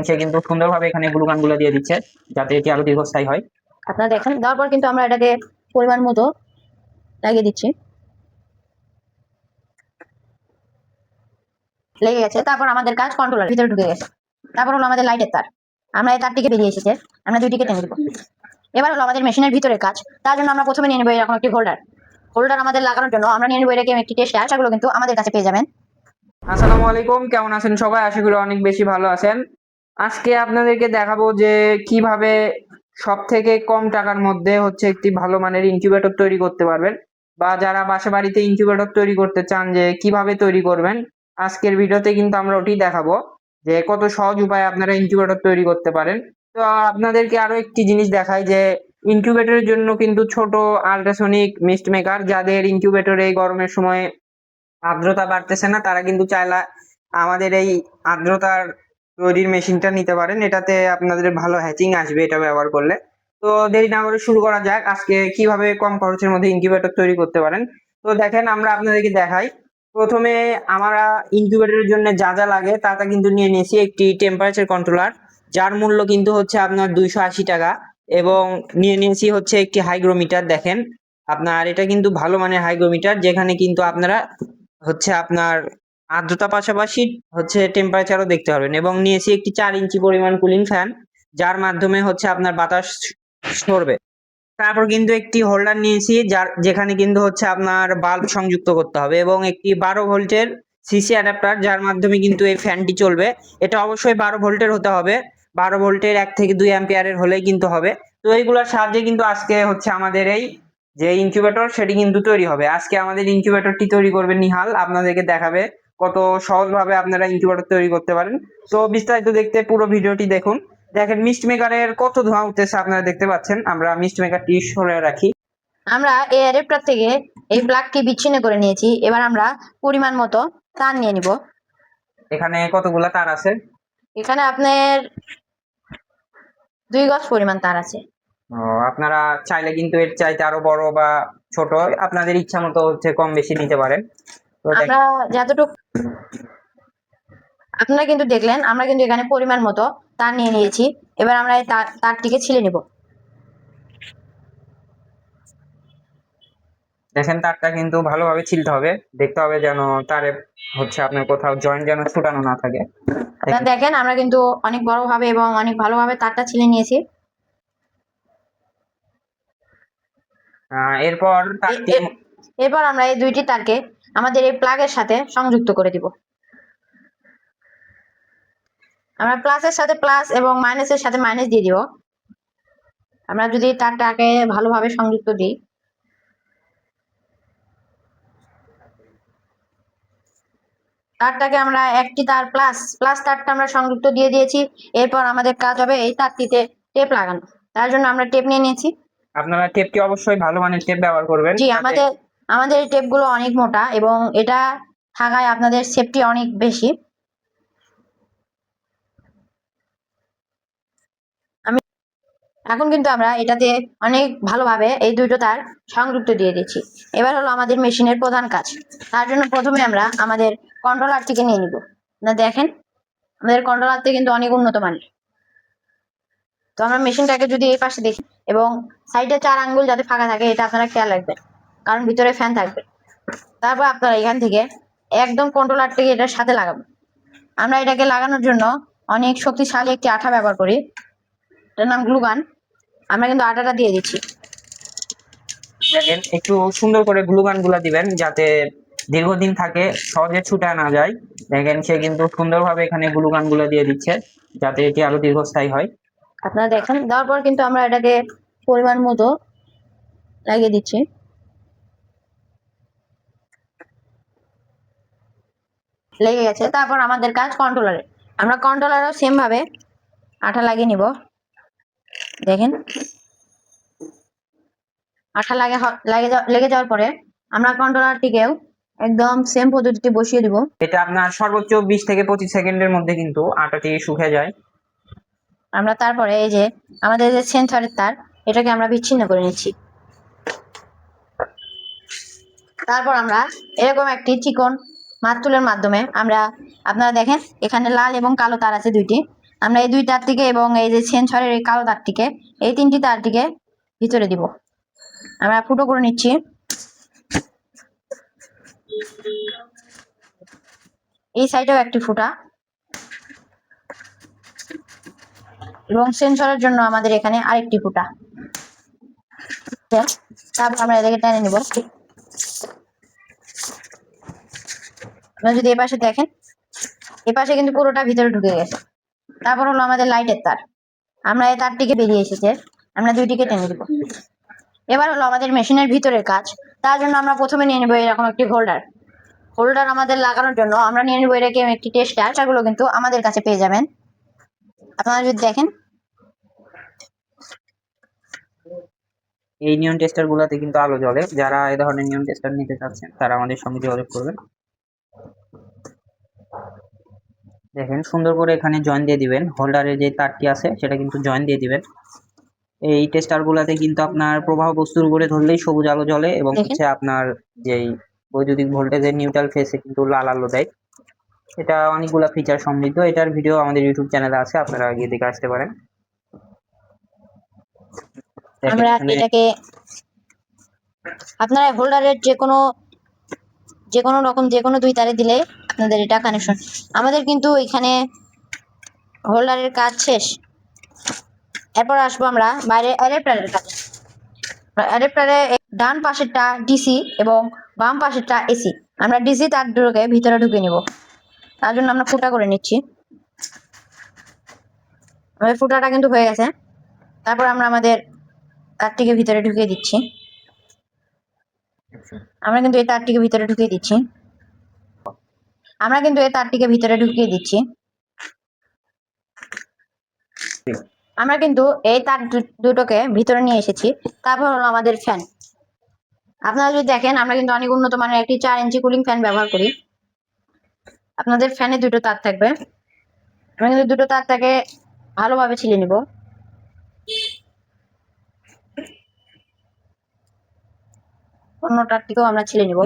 সে কিন্তু সুন্দরভাবে এখানে গ্লুগানগুলো দিয়ে দিচ্ছে যাতে এটি আরো দীর্ঘস্থায়ী হয়। আপনারা দেখেন, দেওয়ার পর কিন্তু আমরা এটাকে পরিমাণ মতো লাগিয়ে দিচ্ছি। লেগে গেছে। তারপর আমাদের কাজ কন্ট্রোলার ভিতরে ঢুকে গেছে। তারপর হলো আমাদের লাইটের তার। আমরা এই তারটিকে বেরিয়ে এসেছে, আমরা দুইটিকে টেনে দেবো। এবার হলো আমাদের মেশিনের ভিতরের কাজ। তার জন্য আমরা প্রথমে নিয়ে নেবো এরকম একটি হোল্ডার আমাদের লাগানোর জন্য আমরা নিয়ে নেবো এরকম একটি টেস্টার। সেগুলো কিন্তু আমাদের কাছে পেয়ে যাবেন। আসসালামু আলাইকুম, কেমন আছেন সবাই? আশা করি অনেক বেশি ভালো আছেন। আজকে আপনাদেরকে দেখাবো যে কিভাবে সব থেকে কম টাকার মধ্যে একটি ভালো মানের ইনকিউবেটর তৈরি করতে পারবেন, বা যারা বাসা বাড়িতে ইনকিউবেটর তৈরি করতে চান যে কিভাবে তৈরি করবেন, আজকের ভিডিওতে কিন্তু আমরা ওটি দেখাবো যে কত সহজ উপায়ে আপনারা ইনকিউবেটর তৈরি করতে পারেন। তো আপনাদেরকে আরো একটি জিনিস দেখাই যে ইনকিউবেটরের জন্য কিন্তু ছোট আল্ট্রাসনিক মিস্ট মেকার, যাদের ইনকিউবেটরে গরমের সময় আর্দ্রতা বাড়তেছে না, তারা কিন্তু চাইলে আমাদের এই আর্দ্রতার তৈরির মেশিনটা নিতে পারেন। এটাতে আপনাদের ভালো হ্যাচিং আসবে এটা ব্যবহার করলে। তো দেরি না করে শুরু করা যাক আজকে কিভাবে কম খরচের মধ্যে ইনকিউবেটর তৈরি করতে পারেন। তো দেখেন, আমরা আপনাদেরকে দেখাই। প্রথমে আমরা ইনকিউবেটরের জন্য যা যা লাগে তা কিন্তু নিয়ে নিয়েছি একটি টেম্পারেচার কন্ট্রোলার, যার মূল্য কিন্তু আপনার 280 টাকা, এবং নিয়ে নিয়েছি একটি হাইগ্রোমিটার। দেখেন আপনার এটা কিন্তু ভালো মানের হাইগ্রোমিটার, যেখানে কিন্তু আপনারা আপনার আর্দ্রতা পাশাপাশি টেম্পারেচারও দেখতে পারবেন। এবং নিয়েছি একটি 4 ইঞ্চি পরিমাণ কুলিং ফ্যান, যার মাধ্যমে আপনার বাতাস সরবে। তারপর কিন্তু একটি হোল্ডার নিয়েছি, যেখানে কিন্তু আপনার বাল্ব সংযুক্ত করতে হবে, এবং একটি 12 ভোল্টের সিসি অ্যাডাপ্টার, যার মাধ্যমে কিন্তু এই ফ্যানটি চলবে। এটা অবশ্যই 12 ভোল্টের হতে হবে, 12 ভোল্টের 1 থেকে 2 অ্যাম্পিয়ারের হলেই কিন্তু হবে। তো এইগুলোর সাহায্যে কিন্তু আজকে আমাদের এই যে ইনকিউবেটর সেটি কিন্তু তৈরি হবে। আজকে আমাদের ইনকিউবেটরটি তৈরি করবে নিহাল, আপনাদেরকে দেখাবে কত সহজভাবে আপনারা ইনকিউবেটর তৈরি করতে পারেন। তো বিস্তারিত দেখতে পুরো ভিডিওটি দেখুন। দেখেন মিস্ট মেকারের কত ধোঁয়া উঠতেছে, আপনারা দেখতে পাচ্ছেন। আমরা মিস্ট মেকারটি সরে রাখি। আমরা এই অ্যাডাপ্টার থেকে এই প্লাগটি বিচ্ছিন্ন করে নিয়েছি। এবার আমরা পরিমাণ মতো তার নিয়ে নিব। এখানে কতগুলা তার আছে? এখানে আপনার 2 গজ পরিমাণ তার আছে। আপনারা চাইলে কিন্তু এর চাইতে আরো বড় বা ছোট আপনাদের ইচ্ছা মতো কম বেশি নিতে পারেন। তো আমরা যতটুকু আপনারা কিন্তু দেখলেন, আমরা কিন্তু এখানে পরিমাণ মতো তার নিয়ে নিয়েছি। এবার আমরা এই তারটিকে ছিলে নেব। দেখেন তারটা কিন্তু ভালোভাবে ছিলতে হবে, দেখতে হবে যেন তারে আপনার কোথাও জয়েন্ট যেন ছুটানো না থাকে। আপনারা দেখেন, আমরা কিন্তু অনেক বড়ভাবে এবং অনেক ভালোভাবে তারটা ছিলে নিয়েছি। এরপর আমরা এই দুইটি তারকে আমাদের এই প্লাগের সাথে সংযুক্ত করে দিব। আমরা প্লাসের সাথে প্লাস এবং মাইনাসের সাথে মাইনাস দিয়ে দিব। আমরা যদি তারটাকে ভালোভাবে সংযুক্ত দিই, তারটাকে আমরা একটি তার প্লাস তারটা আমরা সংযুক্ত দিয়ে দিয়েছি। এরপর আমাদের কাজ হবে এই তারটিতে টেপ লাগানো। তার জন্য আমরা টেপ নিয়ে নিয়েছি। আপনারা টেপটি অবশ্যই ভালো মানের টেপ ব্যবহার করবেন। জি, আমাদের এই টেপগুলো অনেক মোটা এবং এটা থাকায় আপনাদের সেফটি অনেক বেশি। এখন কিন্তু আমরা এটাতে অনেক ভালোভাবে এই দুটো তার সংযুক্ত দিয়ে দিচ্ছি। এবার হলো আমাদের মেশিনের প্রধান কাজ। তার জন্য প্রথমে আমরা আমাদের কন্ট্রোলারটিকে নিয়ে নিব। না দেখেন, আমাদের কন্ট্রোলারটি কিন্তু অনেক উন্নত মানের। তো আমরা মেশিনটাকে যদি এই পাশে দেখি এবং সাইডে 4 আঙ্গুল যাতে ফাঁকা থাকে, এটা আপনারা খেয়াল রাখবেন, কারণ ভিতরে ফ্যান থাকবে। তারপর আপনারা এখান থেকে একদম কন্ট্রোলারটিকে এটার সাথে লাগাবো। আমরা এটাকে লাগানোর জন্য অনেক শক্তিশালী একটি আঠা ব্যবহার করি, এটার নাম গ্লুগান। আমরা কিন্তু আটাটা দিয়ে দিচ্ছি। দেখেন একটু সুন্দর করে গ্লুগান গুলা দিবেন যাতে দীর্ঘদিন থাকে, সহজে ছুটা না যায়। দেখেন সে কিন্তু সুন্দরভাবে এখানে গ্লুগান গুলা দিয়ে দিচ্ছে যাতে এটি আরো দীর্ঘস্থায়ী হয়। আপনারা দেখেন, দেওয়ার পর কিন্তু আমরা এটাকে পরিমাণ মতো লাগিয়ে দিচ্ছি। লেগে গেছে। তারপর আমাদের কাজ কন্ট্রোলারে। আমরা কন্ট্রোলারও সেম ভাবে আঠা লাগিয়ে নিব। দেখেন, আঠা লেগে যাওয়ার পরে আমরা কন্ট্রোলারটিকেও একদম সেম পদ্ধতিতে বসিয়ে দিব। এটা আপনার সর্বোচ্চ 20 থেকে 25 সেকেন্ডের মধ্যে কিন্তু আটাটি শুকিয়ে যায়। আমরা তারপরে এই যে আমাদের যে সেন্সরের তার, এটাকে আমরা বিচ্ছিন্ন করে নিচ্ছি। তারপর আমরা এরকম একটি চিকন মাতুলের মাধ্যমে আপনারা দেখেন এখানে লাল এবং কালো তার আছে দুইটি। আমরা এই দুই তারটিকে এবং এই যে সেন্সরের এই কালো তারটিকে, এই তিনটি তারটিকে ভিতরে দিব। আমরা ফুটো করে নিচ্ছি। এই সাইডেও একটি ফুটা, এবং সেন্সরের জন্য আমাদের এখানে আরেকটি ফুটা। তারপর আমরা এদিকে টেনে নিব। আপনারা যদি এপাশে দেখেন, এপাশে কিন্তু পুরোটা ভিতরে ঢুকে গেছে। তারপর হলো আমাদের লাইটের তার। আমরা এই তারটিকে বেরিয়ে এসেছে, আমরা দুইটিকে টেনে দিব। এবার হলো আমাদের মেশিনের ভিতরের কাজ। তার জন্য আমরা প্রথমে নিয়ে নেবো এরকম একটি হোল্ডার। হোল্ডার আমাদের লাগানোর জন্য আমরা নিয়ে নেবো এরকম একটি টেস্টার। সেগুলো কিন্তু আমাদের কাছে পেয়ে যাবেন। আপনারা যদি দেখেন, এই নিয়ন টেস্টার গুলাতে কিন্তু আলো জ্বলে। যারা এই ধরনের নিয়ন টেস্টার নিতে চাচ্ছেন তারা আমাদের সঙ্গে যোগাযোগ করবেন। দেখেন সুন্দর করে এখানে জয়েন দিয়ে দিবেন। হোল্ডারের যে তারটি আছে সেটা কিন্তু জয়েন দিয়ে দিবেন। এই টেস্টার গুলাতে কিন্তু আপনার প্রবাহ বস্তুর উপরে ধরলেই সবুজ আলো জ্বলে এবং হচ্ছে আপনার যেই বৈদ্যুতিক ভোল্টেজের নিউট্রাল ফেসে কিন্তু লাল আলো দেয়। এটা অনেকগুলা ফিচার সমৃদ্ধ। এটার ভিডিও আমাদের ইউটিউব চ্যানেলে আছে, আপনারা গিয়ে দেখে আসতে পারেন। আমরা এটাকে আপনারা হোল্ডারের যে কোনো রকম যে কোনো দুই তারে দিলে আপনাদের এটা কানেকশন। আমাদের কিন্তু এখানে হোল্ডারের কাজ শেষ। এরপর আসবো আমরা বাইরে অ্যাডাপ্টারের কাজে। অ্যাডাপ্টারে ডান পাশেরটা ডিসি এবং বাম পাশেরটা এসি। আমরা ডিসি তার দুটোকে ভিতরে ঢুকে নিব। তার জন্য আমরা ফুটা করে নিচ্ছি। আমাদের ফুটাটা কিন্তু হয়ে গেছে। তারপর আমরা আমাদের তারটিকে ভিতরে ঢুকিয়ে দিচ্ছি। আমরা কিন্তু এই তারটিকে ভিতরে ঢুকিয়ে দিচ্ছি। আমরা কিন্তু এই তার দুটোকে ভিতরে নিয়ে এসেছি। তারপর হলো আমাদের ফ্যান। আপনারা যদি দেখেন, আমরা কিন্তু অনেক উন্নত মানের একটি 4 ইঞ্চি কুলিং ফ্যান ব্যবহার করি। আপনাদের ফ্যানে দুটো তার থাকবে। আমরা কিন্তু দুটো তারটাকে ভালোভাবে ছিলে নিব। অন্য তারটিকেও আমরা ছিলে নিব।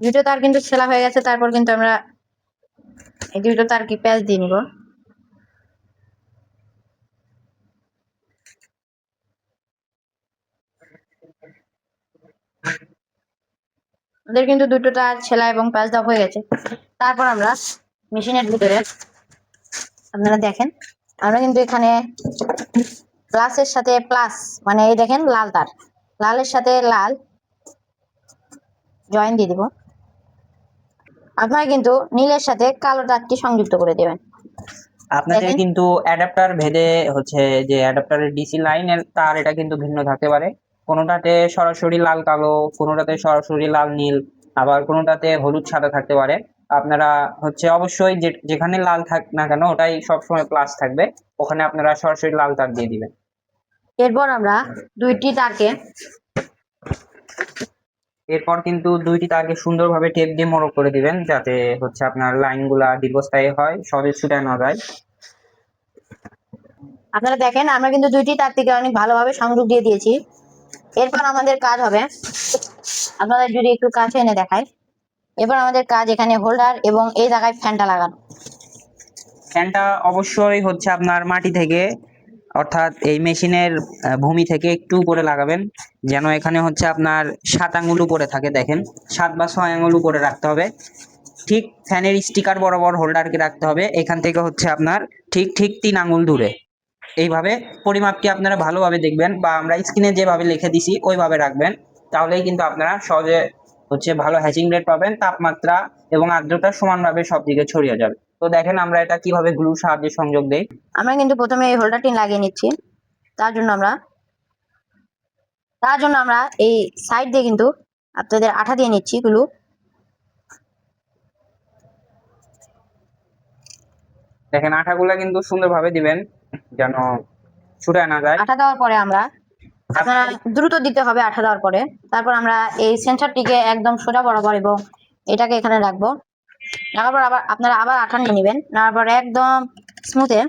দুটো তার কিন্তু ছেলা হয়ে গেছে। তারপর কিন্তু আমরা এই দুটো তারকে প্যাচ দিয়ে নিব। আমাদের কিন্তু দুটো তার ছেলা এবং প্যাচ দেওয়া হয়ে গেছে। তারপর আমরা মেশিনের ভিতরে আপনারা দেখেন, আমরা কিন্তু এখানে প্লাসের সাথে প্লাস, মানে এই দেখেন লাল তার, লালের সাথে লাল জয়েন দিয়ে দিব। আপনারা কিন্তু নীলের সাথে কালো তারটি সংযুক্ত করে দেবেন। আপনাদের কিন্তু অ্যাডাপ্টার ভেদে হচ্ছে যে অ্যাডাপ্টারের ডিসি লাইনের তার এটা কিন্তু ভিন্ন থাকতে পারে। কোনোটাতে সরাসরি লাল কালো, কোনোটাতে সরাসরি লাল নীল, আবার কোনোটাতে হলুদ সাদা থাকতে পারে। আপনারা হচ্ছে অবশ্যই যেখানে লাল থাক না কেন ওটাই সবসময় প্লাস থাকবে, ওখানে আপনারা সরাসরি লাল তার দিয়ে দিবেন। এরপর আমরা এরপর কিন্তু দুইটি তারকে সুন্দরভাবে টেপ দিয়ে মোড়ক করে দিবেন, যাতে হচ্ছে আপনার লাইনগুলা দীর্ঘস্থায়ী হয়, সহজে ছুটে না যায়। আপনারা দেখেন, আমরা কিন্তু দুইটি তার থেকে অনেক ভালোভাবে সংযোগ দিয়ে দিয়েছি। এরপর আমাদের কাজ হবে, আপনাদের যদি একটু কাছে এনে দেখাই, এবার আমাদের কাজ এখানে হোল্ডার এবং এই জায়গায় ফ্যানটা লাগানো। ফ্যানটা অবশ্যই হচ্ছে আপনার মাটি থেকে, অর্থাৎ এই মেশিনের ভূমি থেকে একটু উপরে লাগাবেন, যেন এখানে হচ্ছে আপনার 7 আঙ্গুল উপরে থাকে। দেখেন 7 বা 6 আঙ্গুল উপরে রাখতে হবে। ঠিক ফ্যানের স্টিকার বরাবর হোল্ডারকে রাখতে হবে। এখান থেকে হচ্ছে আপনার ঠিক 3 আঙ্গুল দূরে। এইভাবে পরিমাপটি আপনারা ভালোভাবে দেখবেন, বা আমরা স্ক্রিনে যেভাবে লিখে দিছি ওইভাবে রাখবেন। তাহলেই কিন্তু আপনারা সহজে হচ্ছে ভালো হ্যাচিং রেট পাবেন, তাপমাত্রা এবং আর্দ্রতা সমানভাবে সব দিকে ছড়িয়ে যাবে। তো দেখেন আমরা এটা কিভাবে গ্লুর সাহায্যে সংযোগ দেই। আমরা কিন্তু প্রথমে এই হোল্ডারটি লাগিয়ে নিচ্ছি। তার জন্য আমরা এই সাইড দিয়ে কিন্তু আপনাদের আঠা দিয়ে নিচ্ছি গ্লু। দেখেন আঠাগুলা কিন্তু সুন্দরভাবে দিবেন যেন ছুটে না যায়। আঠা দেওয়ার পরে আপনারা দ্রুত দিতে হবে আঠা দেওয়ার পরে। তারপর আমরা এই সেন্সরটিকে একদম সোজা বরাবর এবং এটাকে এখানে রাখবো। রাখার পর আপনারা আবার আঠা নিয়ে নেবেন, নেওয়ার পর একদম স্মুথে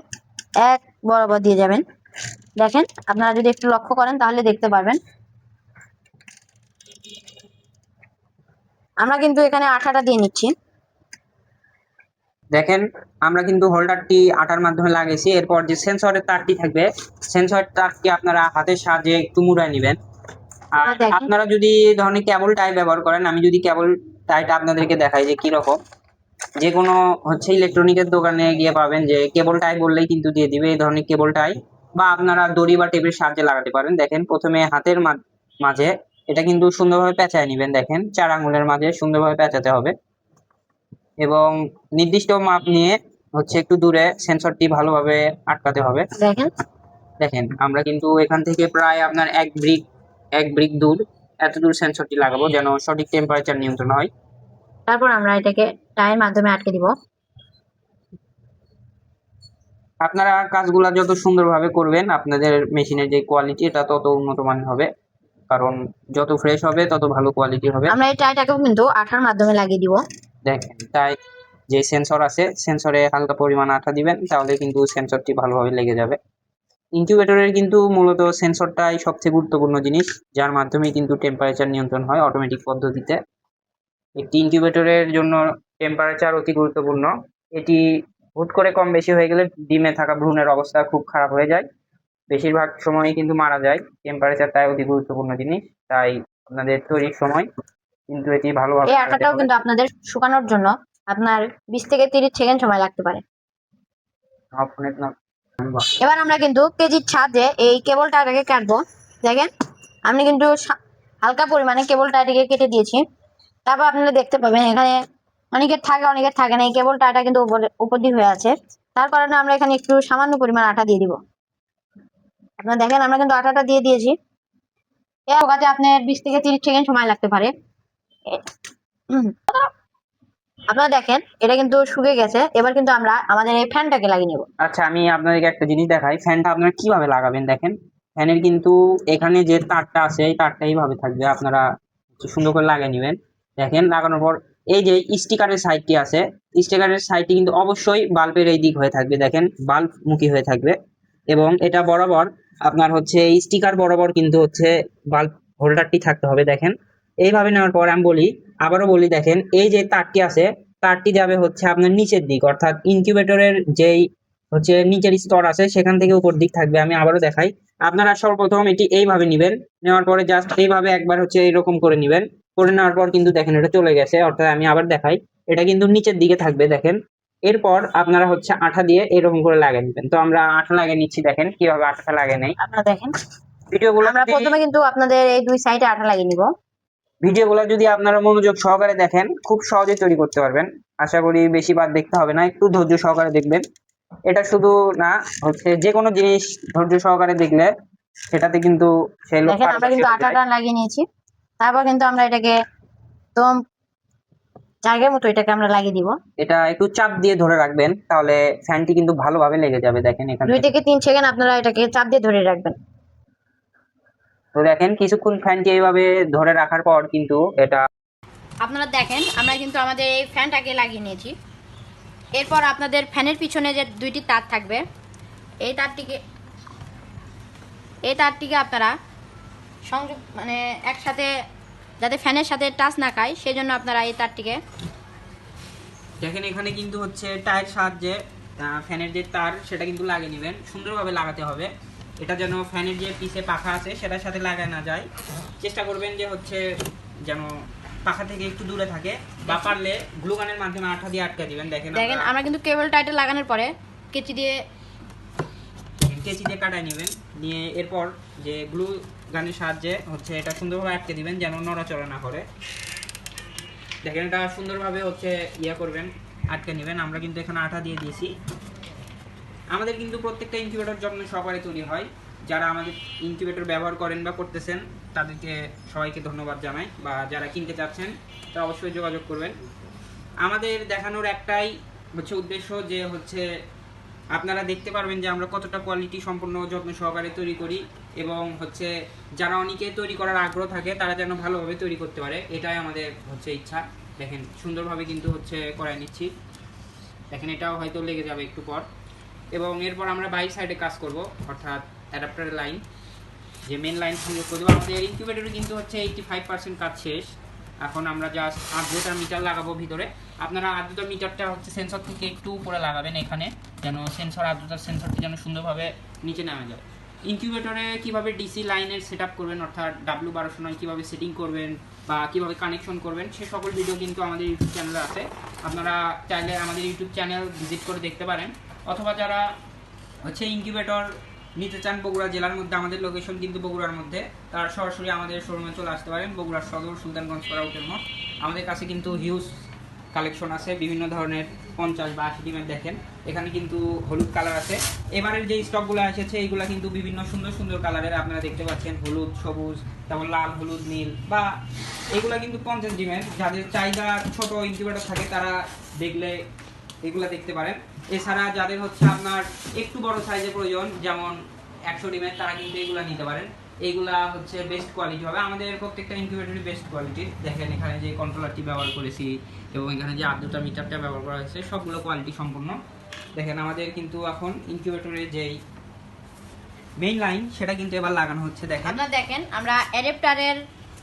এক বরাবর দিয়ে যাবেন। দেখেন, আপনারা যদি একটু লক্ষ্য করেন তাহলে দেখতে পারবেন। আমরা কিন্তু এখানে আঠাটা দিয়ে নিচ্ছি। দেখেন আমরা কিন্তু হোল্ডারটি আটার মাধ্যমে লাগিয়েছি। এরপর যে সেন্সরের তারটি থাকবে, সেন্সরের তারটি আপনারা হাতের সাহায্যে একটু মুড়ায় নেবেন। আর দেখেন আপনারা যদি ধরনের কেবল টাই ব্যবহার করেন, আমি যদি কেবল টাইটা আপনাদেরকে দেখাই যে কিরকম, যে কোনো হচ্ছে ইলেকট্রনিকের দোকানে গিয়ে পাবেন যে কেবল টাই বললেই কিন্তু দিয়ে দিবে এই ধরনের কেবল টাই, বা আপনারা দড়ি বা টেপের সাহায্যে লাগাতে পারেন। দেখেন প্রথমে হাতের মাঝে এটা কিন্তু সুন্দরভাবে পেঁচায় নেবেন। দেখেন 4 আঙ্গুলের মাঝে সুন্দরভাবে পেঁচাতে হবে এবং নির্দিষ্ট মাপ নিয়ে হচ্ছে একটু দূরে সেন্সরটি ভালোভাবে আটকাতে হবে। দেখেন দেখেন আমরা কিন্তু এখান থেকে প্রায় আপনার এক ব্রিক দূর এত দূর সেন্সরটি লাগাবো যেন সঠিক টেম্পারেচার নিয়ন্ত্রণ হয়। তারপর আমরা এটাকে টাইয়ের মাধ্যমে আটকে দিব। আপনারা কাজগুলা যত সুন্দরভাবে করবেন আপনাদের মেশিনের যে কোয়ালিটি এটা তত উন্নত মানের হবে, কারণ যত ফ্রেশ হবে তত ভালো কোয়ালিটি হবে। আমরা এই টাইটাকেও কিন্তু আঠার মাধ্যমে লাগিয়ে দিব। দেখেন তাই যে সেন্সর আছে সেন্সরে হালকা পরিমাণ আঠা দিবেন, তাহলে কিন্তু সেন্সরটি ভালোভাবে লেগে যাবে। ইনকিউবেটরের কিন্তু মূলত সেন্সরটাই সবচেয়ে গুরুত্বপূর্ণ জিনিস, যার মাধ্যমে কিন্তু টেম্পারেচার নিয়ন্ত্রণ হয় অটোমেটিক পদ্ধতিতে। একটি ইনকিউবেটরের জন্য টেম্পারেচার অতি গুরুত্বপূর্ণ। এটি হুট করে কম বেশি হয়ে গেলে ডিমে থাকা ভ্রূণের অবস্থা খুব খারাপ হয়ে যায়, বেশিরভাগ সময়ই কিন্তু মারা যায়। টেম্পারেচারটাই অতি গুরুত্বপূর্ণ জিনিস, তাই আপনাদের তৈরির সময় কিন্তু এটি ভালোভাবে এই লাগাতে আটাটাও হবে। কিন্তু আপনাদের শুকানোর জন্য আপনার 20 থেকে 30 সেকেন্ড সময় লাগতে পারে। এবার আমরা কিন্তু কেজির সাহায্যে এই কেবল টাইটাকে কাটবো। দেখেন আমি কিন্তু হালকা পরিমাণে কেবল টাইটাকে কেটে দিয়েছি। তারপর আপনারা দেখতে পাবেন এখানে অনেকের থাকে অনেকের থাকে না, এই কেবল টাইটা কিন্তু উপর দিক হয়ে আছে। তার কারণে আমরা এখানে একটু সামান্য পরিমাণ আটা দিয়ে দিব। আপনারা দেখেন আমরা কিন্তু আটাটা দিয়ে দিয়েছি। এর কাছে আপনার 20 থেকে 30 সেকেন্ড সময় লাগতে পারে। আপনারা দেখেন এটা কিন্তু শুকে গেছে। এবার কিন্তু আমরা আমাদের এই ফ্যানটাকে লাগিয়ে নেব। আচ্ছা আমি আপনাদেরকে একটা জিনিস দেখাই, ফ্যানটা আপনারা কিভাবে লাগাবেন। দেখেন ফ্যানের কিন্তু এখানে যে তারটা আছে এই তারটা এইভাবে থাকবে, আপনারা সুন্দর করে লাগিয়ে নেবেন। দেখেন লাগানোর পর এই যে স্টিকারের সাইডটি আছে, স্টিকারের সাইডটি কিন্তু অবশ্যই বাল্বের এই দিক হয়ে থাকবে। দেখেন বাল্ব মুখী হয়ে থাকবে এবং এটা বরাবর আপনার হচ্ছে এই স্টিকার বরাবর কিন্তু হচ্ছে বাল্ব হোল্ডারটি থাকতে হবে। দেখেন এইভাবে নেওয়ার পর আমি বলি, আবারও বলি, দেখেন এই যে তারটি আছে তারটি যাবে হচ্ছে আপনার নিচের দিক, অর্থাৎ ইনকিউবেটরের যেই হচ্ছে নিচের স্তর আছে সেখান থেকে উপর দিক থাকবে। আমি আবারও দেখাই, আপনারা সর্বপ্রথম এটি এইভাবে নিবেন, নেওয়ার পরে জাস্ট এইভাবে একবার হচ্ছে এরকম করে নিবেন, করে নেওয়ার পর কিন্তু দেখেন এটা চলে গেছে। অর্থাৎ আমি আবার দেখাই, এটা কিন্তু নিচের দিকে থাকবে। দেখেন এরপর আপনারা হচ্ছে আঠা দিয়ে এরকম করে লাগিয়ে নেবেন। তো আমরা আঠা লাগিয়ে নিচ্ছি, দেখেন কিভাবে আঠা লাগিয়ে নেই। আপনারা দেখেন ভিডিওগুলো আমরা প্রথমে কিন্তু আপনাদের এই দুই সাইডে আঠা লাগিয়ে নিব। ভিডিওগুলো যদি আপনারা মনোযোগ সহকারে দেখেন খুব সহজে তৈরি করতে পারবেন। আশা করি বেশিবার দেখতে হবে না, একটু ধৈর্য সহকারে দেখবেন। এটা শুধু না, হচ্ছে যে কোনো জিনিস ধৈর্য সহকারে দেখলে সেটাতে কিন্তু সেই লোক দেখেন আমরা কিন্তু পারদর্শী হয়ে যায়। আটাটা লাগিয়ে নিয়েছি। তারপর কিন্তু আমরা এটাকে একদম জায়গার মতো এটাকে আমরা লাগিয়ে দিব। এটা একটু চাপ দিয়ে ধরে রাখবেন, তাহলে ফ্যানটি কিন্তু ভালোভাবে লেগে যাবে। দেখেন এখান 2 থেকে থেকে 3 সেকেন্ড আপনারা এটাকে চাপ দিয়ে ধরে রাখবেন। তো দেখেন কিছুক্ষণ ফ্যানটি এইভাবে ধরে রাখার পর কিন্তু এটা আপনারা দেখেন আমরা কিন্তু আমাদের এই ফ্যানটাকে লাগিয়ে নিয়েছি। এরপর আপনাদের ফ্যানের পিছনে যে দুইটি তার থাকবে এই তারটিকে আপনারা সংযোগ মানে একসাথে যাতে ফ্যানের সাথে টাচ না খায় সেই জন্য আপনারা এই তারটিকে দেখেন এখানে কিন্তু হচ্ছে টায়ার সাহায্যে ফ্যানের যে তার সেটা কিন্তু লাগিয়ে নেবেন, সুন্দরভাবে লাগাতে হবে। এটা যেন ফ্যানের যে পিছে পাখা আছে সেটার সাথে লাগায় না যায়, চেষ্টা করবেন যে হচ্ছে যেন পাখা থেকে একটু দূরে থাকে, বা পারলে গ্লু গানের মাধ্যমে আঠা দিয়ে আটকে দিবেন। দেখেন আমরা কিন্তু কেবল টাইটেল লাগানোর পরে কেচি দিয়ে কাটায় নেবেন, নিয়ে এরপর যে গ্লু গানের সাহায্যে হচ্ছে এটা সুন্দরভাবে আটকে দিবেন যেন নড়াচড়া না করে। দেখেন এটা সুন্দরভাবে হচ্ছে করবেন, আটকে নেবেন। আমরা কিন্তু এখানে আঠা দিয়ে দিয়েছি। আমাদের কিন্তু প্রত্যেকটা ইনকিউবেটর যত্ন সহকারে তৈরি হয়। যারা আমাদের ইনকিউবেটর ব্যবহার করেন বা করতেছেন তাদেরকে সবাইকে ধন্যবাদ জানাই, বা যারা কিনতে চাচ্ছেন তারা অবশ্যই যোগাযোগ করবেন। আমাদের দেখানোর একটাই হচ্ছে উদ্দেশ্য যে হচ্ছে আপনারা দেখতে পারবেন যে আমরা কতটা কোয়ালিটি সম্পন্ন যত্ন সহকারে তৈরি করি, এবং হচ্ছে যারা অনেকে তৈরি করার আগ্রহ থাকে তারা যেন ভালোভাবে তৈরি করতে পারে, এটাই আমাদের হচ্ছে ইচ্ছা। দেখেন সুন্দরভাবে কিন্তু হচ্ছে করাই নিচ্ছি। দেখেন এটাও হয়তো লেগে যাবে একটু পর, এবং এরপর আমরা বাইর সাইডে কাজ করব, অর্থাৎ অ্যাডাপ্টার লাইন যে মেন লাইন সংযোগ করবো। আমাদের ইনকিউবেটরে কিন্তু হচ্ছে 85% কাজ শেষ। এখন আমরা জাস্ট আর্দ্রতা মিটার লাগাবো ভিতরে। আপনারা আর্দ্রতা মিটারটা হচ্ছে সেন্সর থেকে একটু উপরে লাগাবেন এখানে, যেন সেন্সর আর্দ্রতার সেন্সরটি যেন সুন্দরভাবে নিচে নেমে যায়। ইনকিউবেটরে কিভাবে ডিসি লাইনের সেট আপ করবেন, অর্থাৎ W1209 কীভাবে সেটিং করবেন বা কীভাবে কানেকশন করবেন, সে সকল ভিডিও কিন্তু আমাদের ইউটিউব চ্যানেলে আছে। আপনারা চাইলে আমাদের ইউটিউব চ্যানেল ভিজিট করে দেখতে পারেন, অথবা যারা হচ্ছে ইনকিউবেটর নিতে চান বগুড়া জেলার মধ্যে, আমাদের লোকেশন কিন্তু বগুড়ার মধ্যে, তার সরাসরি আমাদের শোরুমে চলে আসতে পারেন। বগুড়ার সদর সুলতানগঞ্জ আউটের মোড়। আমাদের কাছে কিন্তু হিউজ কালেকশন আছে বিভিন্ন ধরনের, 50 বা 80 ডিমের। দেখেন এখানে কিন্তু হলুদ কালার আছে। এবারের যে স্টকগুলো এসেছে এইগুলো কিন্তু বিভিন্ন সুন্দর সুন্দর কালারের, আপনারা দেখতে পাচ্ছেন হলুদ, সবুজ, তারপর লাল, হলুদ, নীল, বা এগুলা কিন্তু 50 ডিমের। যাদের চাহিদা ছোট ইনকিউবেটর থাকে তারা দেখলে এগুলা দেখতে পারেন। এছাড়া যাদের হচ্ছে আপনার একটু বড় সাইজের প্রয়োজন, যেমন 100 ডিমের, তারা কিন্তু এগুলা নিতে পারেন। এইগুলা হচ্ছে বেস্ট কোয়ালিটি হবে, আমাদের প্রত্যেকটা ইনকিউবেটরই বেস্ট কোয়ালিটির। দেখেন এখানে যে কন্ট্রোলারটি ব্যবহার করেছি এবং এখানে যে আর্দ্রতা মিটারটা ব্যবহার করা হয়েছে সবগুলো কোয়ালিটি সম্পূর্ণ। দেখেন আমাদের কিন্তু এখন ইনকিউবেটরের যেই মেইন লাইন সেটা কিন্তু এবার লাগানো হচ্ছে। দেখেন আপনারা দেখেন আমরা অ্যাডাপ্টারের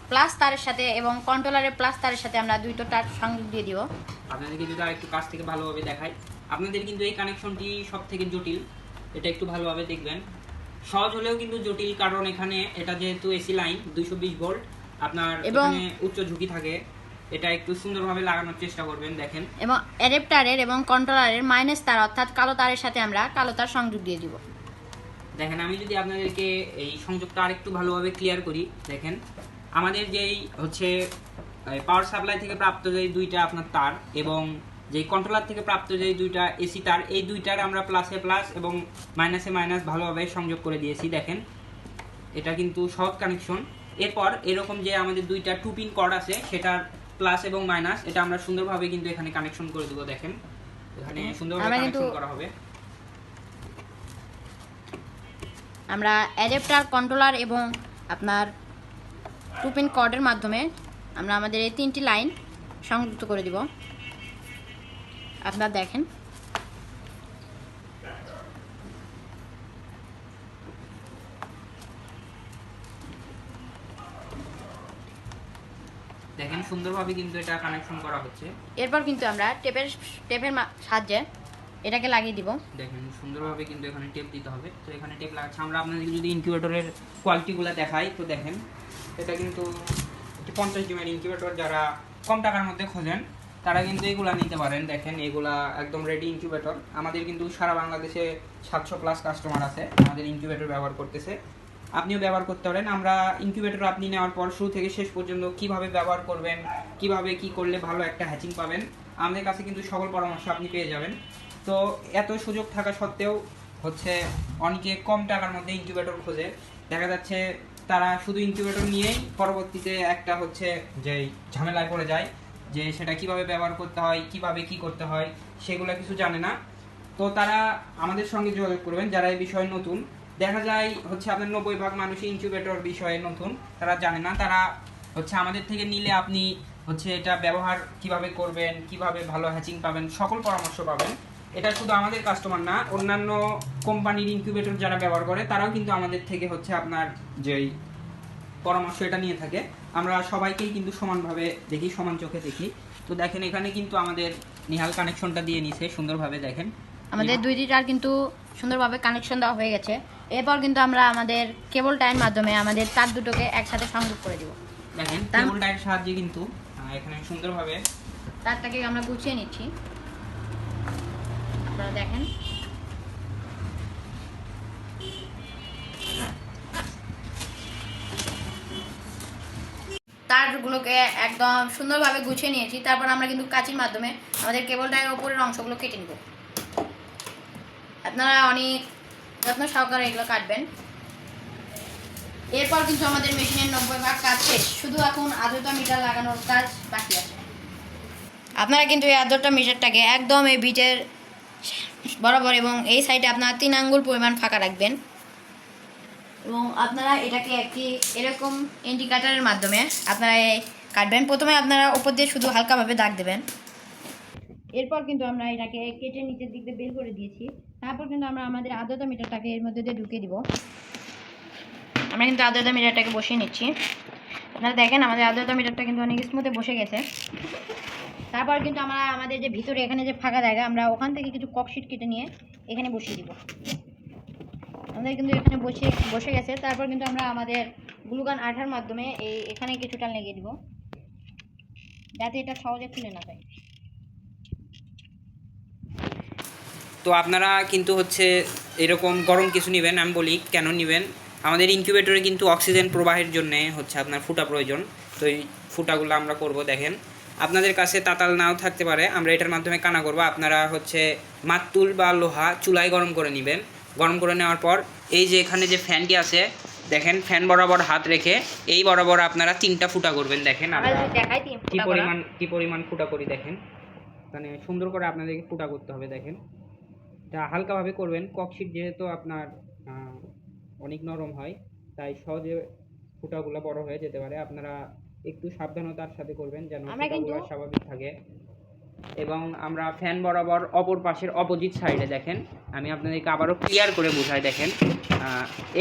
প্লাস তারের সাথে এবং কন্ট্রোলারের প্লাস তারের সাথে আমরা দুটো তার সংযোগ দিয়ে দিব। আপনাদেরকে যদি আর একটু কাছ থেকে ভালোভাবে দেখাই, আপনাদের কিন্তু এই কানেকশনটি সব থেকে জটিল, এটা একটু ভালোভাবে দেখবেন। সহজ হলেও কিন্তু জটিল, কারণ এখানে এটা যেহেতু এসি লাইন 220 ভোল্ট, আপনার এখানে উচ্চ ঝুঁকি থাকে। এটা একটু সুন্দরভাবে লাগানোর চেষ্টা করবেন। দেখেন এবং অ্যাডাপ্টারের এবং কন্ট্রোলারের মাইনাস তার অর্থাৎ কালো তারের সাথে আমরা কালো তার সংযোগ দিয়ে দিব। দেখেন আমি যদি আপনাদেরকে এই সংযোগটা আরেকটু ভালোভাবে ক্লিয়ার করি, দেখেন আমাদের যেই হচ্ছে পাওয়ার সাপ্লাই থেকে প্রাপ্ত যেই দুইটা আপনার তার এবং যেই কন্ট্রোলার থেকে প্রাপ্ত যেই দুইটা এসি তার, এই দুইটার আমরা প্লাসে প্লাস এবং মাইনাসে মাইনাস ভালোভাবে সংযোগ করে দিয়েছি। দেখেন এটা কিন্তু সহজ কানেকশন। এরপর এরকম যে আমাদের দুইটা 2 পিন কর্ড আছে, সেটার প্লাস এবং মাইনাস এটা আমরা সুন্দরভাবে কিন্তু এখানে কানেকশন করে দেবো। দেখেন এখানে সুন্দরভাবে কানেকশন করা হবে। আমরা অ্যাডাপ্টার, কন্ট্রোলার এবং আপনার 2 পিন কর্ডের মাধ্যমে আমরা আমাদের এই 3টি লাইন সংযুক্ত করে দিব। আপনারা দেখেন দেখেন সুন্দরভাবে কিন্তু এটা কানেকশন করা হচ্ছে। এরপর কিন্তু আমরা টেপের সাহায্যে এটাকে লাগিয়ে দিব। দেখেন সুন্দরভাবে কিন্তু এখানে টেপ দিতে হবে। তো এখানে টেপ লাগাচ্ছে। আমরা আপনাদেরকে যদি ইনকিউবেটরের কোয়ালিটিগুলো দেখাই, তো দেখেন এটা কিন্তু 50 ডিমের ইনকিউবেটর। যারা কম টাকার মধ্যে খোঁজেন তারা কিন্তু এগুলা নিতে পারেন। দেখেন এগুলা একদম রেডি ইনকিউবেটর। আমাদের কিন্তু সারা বাংলাদেশে 700+ কাস্টমার আছে আমাদের ইনকিউবেটর ব্যবহার করতেছে, আপনিও ব্যবহার করতে পারেন। আমরা ইনকিউবেটর আপনি নেওয়ার পর শুরু থেকে শেষ পর্যন্ত কিভাবে ব্যবহার করবেন, কিভাবে কি করলে ভালো একটা হ্যাচিং পাবেন, আমাদের কাছে কিন্তু সকল পরামর্শ আপনি পেয়ে যাবেন। তো এত সুযোগ থাকা সত্ত্বেও হচ্ছে অনেকে কম টাকার মধ্যে ইনকিউবেটর খোঁজে। দেখা যাচ্ছে তারা শুধু ইনকিউবেটর নিয়েই পরবর্তীতে একটা হচ্ছে যে ঝামেলায় পড়ে যায়, যে সেটা কিভাবে ব্যবহার করতে হয়, কিভাবে কি করতে হয় সেগুলো কিছু জানে না। তো তারা আমাদের সঙ্গে যোগাযোগ করবেন যারা এই বিষয়ে নতুন। দেখা যায় হচ্ছে আপনার 90% মানুষই ইনকিউবেটর বিষয়ে নতুন, তারা জানে না। তারা হচ্ছে আমাদের থেকে নিলে আপনি হচ্ছে এটা ব্যবহার কিভাবে করবেন, কিভাবে ভালো হ্যাচিং পাবেন, সকল পরামর্শ পাবেন। এটা শুধু আমাদের কাস্টমার না, অন্যান্য কোম্পানির ইনকিউবেটর যারা ব্যবহার করে তারাও কিন্তু আমাদের থেকে হচ্ছে আপনার যেই পরামর্শ এটা নিয়ে থাকে। আমরা সবাইকেই কিন্তু সমানভাবে দেখি, সমান চোখে দেখি। তো দেখেন এখানে কিন্তু আমাদের নিহাল কানেকশনটা দিয়ে নিছে সুন্দরভাবে। দেখেন আমাদের দুইটি তার কিন্তু সুন্দরভাবে কানেকশন দেওয়া হয়ে গেছে। এরপর কিন্তু আমরা আমাদের কেবল টাইয়ের মাধ্যমে আমাদের তার দুটোকে একসাথে সংযোগ করে দিব। দেখেন কেবল টাইয়ের সাহায্যে কিন্তু এখানে সুন্দরভাবে তারটাকে আমরা গুছিয়ে নিচ্ছি। আপনারা দেখেন তারগুলোকে একদম সুন্দরভাবে গুছিয়ে নিয়েছি। তারপর আমরা কিন্তু কাঁচির মাধ্যমে আমাদের কেবল টাইয়ের উপরের অংশগুলো কেটে নেব। আপনারা অনেক যত্ন সহকারে এগুলো কাটবেন। এরপর কিন্তু আমাদের মেশিনের 90% কাজ শেষ, শুধু এখন আর্দ্রতা মিটার লাগানোর কাজ বাকি আছে। আপনারা কিন্তু এই আর্দ্রতা মিটারটাকে একদম এই বিটের বরাবর এবং এই সাইডে আপনারা 3 আঙ্গুল পরিমাণ ফাঁকা রাখবেন এবং আপনারা এটাকে একটি এরকম ইন্ডিকেটরের মাধ্যমে আপনারা কাটবেন। প্রথমে আপনারা উপর দিয়ে শুধু হালকাভাবে দাগ দেবেন। এরপর কিন্তু আমরা এটাকে কেটে নিচের দিক দিয়ে বের করে দিয়েছি। তারপর কিন্তু আমরা আমাদের আর্দ্রতা মিটারটাকে এর মধ্যে দিয়ে ঢুকিয়ে দিব। আমরা কিন্তু আর্দ্রতা মিটারটাকে বসিয়ে নিচ্ছি। আপনারা দেখেন আমাদের আর্দ্রতা মিটারটা কিন্তু অনেক স্মুথে বসে গেছে। তারপর কিন্তু আমরা আমাদের যে ভিতরে এখানে যে ফাঁকা জায়গা, আমরা ওখান থেকে কিছু ককশিট কেটে নিয়ে এখানে বসিয়ে দিব। আমাদের কিন্তু এখানে বসে গেছে। তারপর কিন্তু আমরা আমাদের গ্লুগান আঠার মাধ্যমে এখানে কিছুটা লেগে দিব, যাতে এটা সহজে খুলে না যায়। তো আপনারা কিন্তু হচ্ছে এরকম গরম কিছু নেবেন, আমি বলি কেন নেবেন। আমাদের ইনকিউবেটরে কিন্তু অক্সিজেন প্রবাহের জন্য হচ্ছে আপনার ফুটা প্রয়োজন। তো এই ফুটাগুলো আমরা করব। দেখেন আপনাদের কাছে তাতাল নাও থাকতে পারে, আমরা এটার মাধ্যমে কানা করব। আপনারা হচ্ছে মাতুল বা লোহা চুলায় গরম করে নেবেন। গরম করে নেওয়ার পর এই যে এখানে যে ফ্যানটি আছে, দেখেন ফ্যান বরাবর হাত রেখে এই বরাবর আপনারা 3টা ফুটা করবেন। দেখেন আমরা কি পরিমাণ ফুটা করি দেখেন। মানে সুন্দর করে আপনাদেরকে ফুটা করতে হবে। দেখেন এটা হালকাভাবে করবেন। ককশিট যেহেতু আপনার অনেক নরম হয়, তাই সহজে ফুটাগুলো বড় হয়ে যেতে পারে। আপনারা একটু সাবধানতার সাথে করবেন যেন ফুটাগুলো স্বাভাবিক থাকে। এবং আমরা ফ্যান বরাবর অপর পাশের অপোজিট সাইডে দেখেন, আমি আপনাদেরকে আবারও ক্লিয়ার করে বোঝাই। দেখেন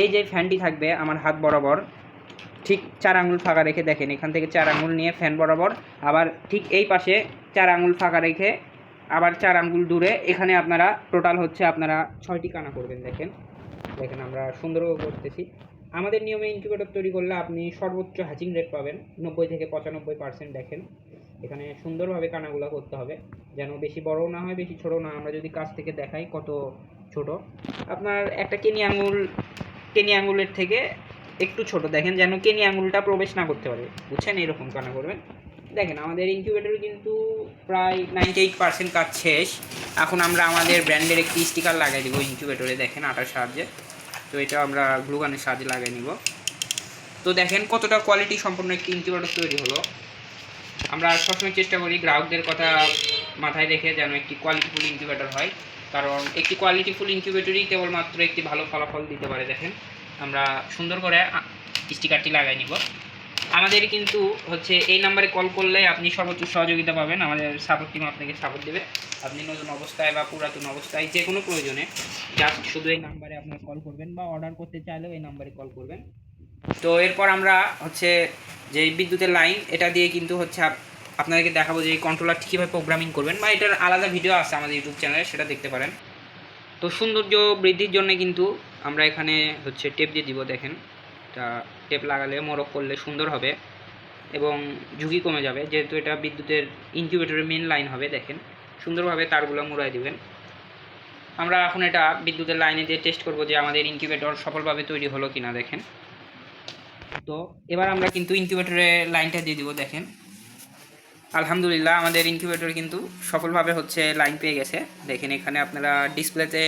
এই যে ফ্যানটি থাকবে আমার হাত বরাবর ঠিক 4 আঙুল ফাঁকা রেখে, দেখেন এখান থেকে 4 আঙুল নিয়ে ফ্যান বরাবর, আবার ঠিক এই পাশে 4 আঙুল ফাঁকা রেখে আবার 4 আঙুল দূরে, এখানে আপনারা টোটাল হচ্ছে আপনারা 6টি কানা করবেন। দেখেন দেখেন আমরা সুন্দরভাবে করতেছি। আমাদের নিয়মে ইনকিউবেটর তৈরি করলে আপনি সর্বোচ্চ হ্যাচিং রেট পাবেন 90 থেকে 95%। দেখেন এখানে সুন্দরভাবে কানাগুলো করতে হবে, যেন বেশি বড়ও না হয় বেশি ছোটো না। আমরা যদি কাছ থেকে দেখাই কত ছোট, আপনার একটা কেনি আঙুলের থেকে একটু ছোট, দেখেন যেন কেনি আঙুলটা প্রবেশ না করতে পারে, বুঝছেন? এরকম কানা করবেন। দেখেন আমাদের ইনকিউবেটরে কিন্তু প্রায় 98% কাজ শেষ। এখন আমরা আমাদের ব্র্যান্ডের একটি স্টিকার লাগাই দিব ইনকিউবেটরে, দেখেন আটার সাহায্যে। তো এটা আমরা গ্লুগানের সাহায্যে লাগাই নিব। তো দেখেন কতটা কোয়ালিটি সম্পন্ন একটি ইনকিউবেটর তৈরি হলো। আমরা সবসময় চেষ্টা করি গ্রাহকদের কথা মাথায় রেখে যেন একটি কোয়ালিটিফুল ইনকিউবেটর হয়, কারণ একটি কোয়ালিটিফুল ইনকিউবেটরই কেবলমাত্র একটি ভালো ফলাফল দিতে পারে। দেখেন আমরা সুন্দর করে স্টিকারটি লাগাই নিব। আমাদের কিন্তু হচ্ছে এই নাম্বারে কল করলে আপনি সর্বোচ্চ সহযোগিতা পাবেন। আমাদের সাপোর্ট টিম আপনাকে সাপোর্ট দেবে। আপনি নতুন অবস্থায় বা পুরাতন অবস্থায় যে কোনো প্রয়োজনে জাস্ট শুধু এই নাম্বারে আপনার কল করবেন, বা অর্ডার করতে চাইলেও এই নাম্বারে কল করবেন। তো এরপর আমরা হচ্ছে যে বিদ্যুতের লাইন, এটা দিয়ে কিন্তু হচ্ছে আপনাদেরকে দেখাবো যে এই কন্ট্রোলারটি কীভাবে প্রোগ্রামিং করবেন, বা এটার আলাদা ভিডিও আছে আমাদের ইউটিউব চ্যানেলে, সেটা দেখতে পারেন। তো সৌন্দর্য বৃদ্ধির জন্য কিন্তু আমরা এখানে হচ্ছে টেপ দিয়ে দিব। দেখেন এটা টেপ লাগালে মোড়ক করলে সুন্দর হবে এবং ঝুঁকি কমে যাবে, যেহেতু এটা বিদ্যুতের ইনকিউবেটরের মেন লাইন হবে। দেখেন সুন্দরভাবে তারগুলো মুড়াই দিবেন। আমরা এখন এটা বিদ্যুতের লাইনে দিয়ে টেস্ট করব যে আমাদের ইনকিউবেটর সফলভাবে তৈরি হলো কিনা। দেখেন তো এবার আমরা কিন্তু ইনকিউবেটরের লাইনটা দিয়ে দিব। দেখেন আলহামদুলিল্লাহ আমাদের ইনকিউবেটর কিন্তু সফলভাবে হচ্ছে লাইন পেয়ে গেছে। দেখেন এখানে আপনারা ডিসপ্লেতে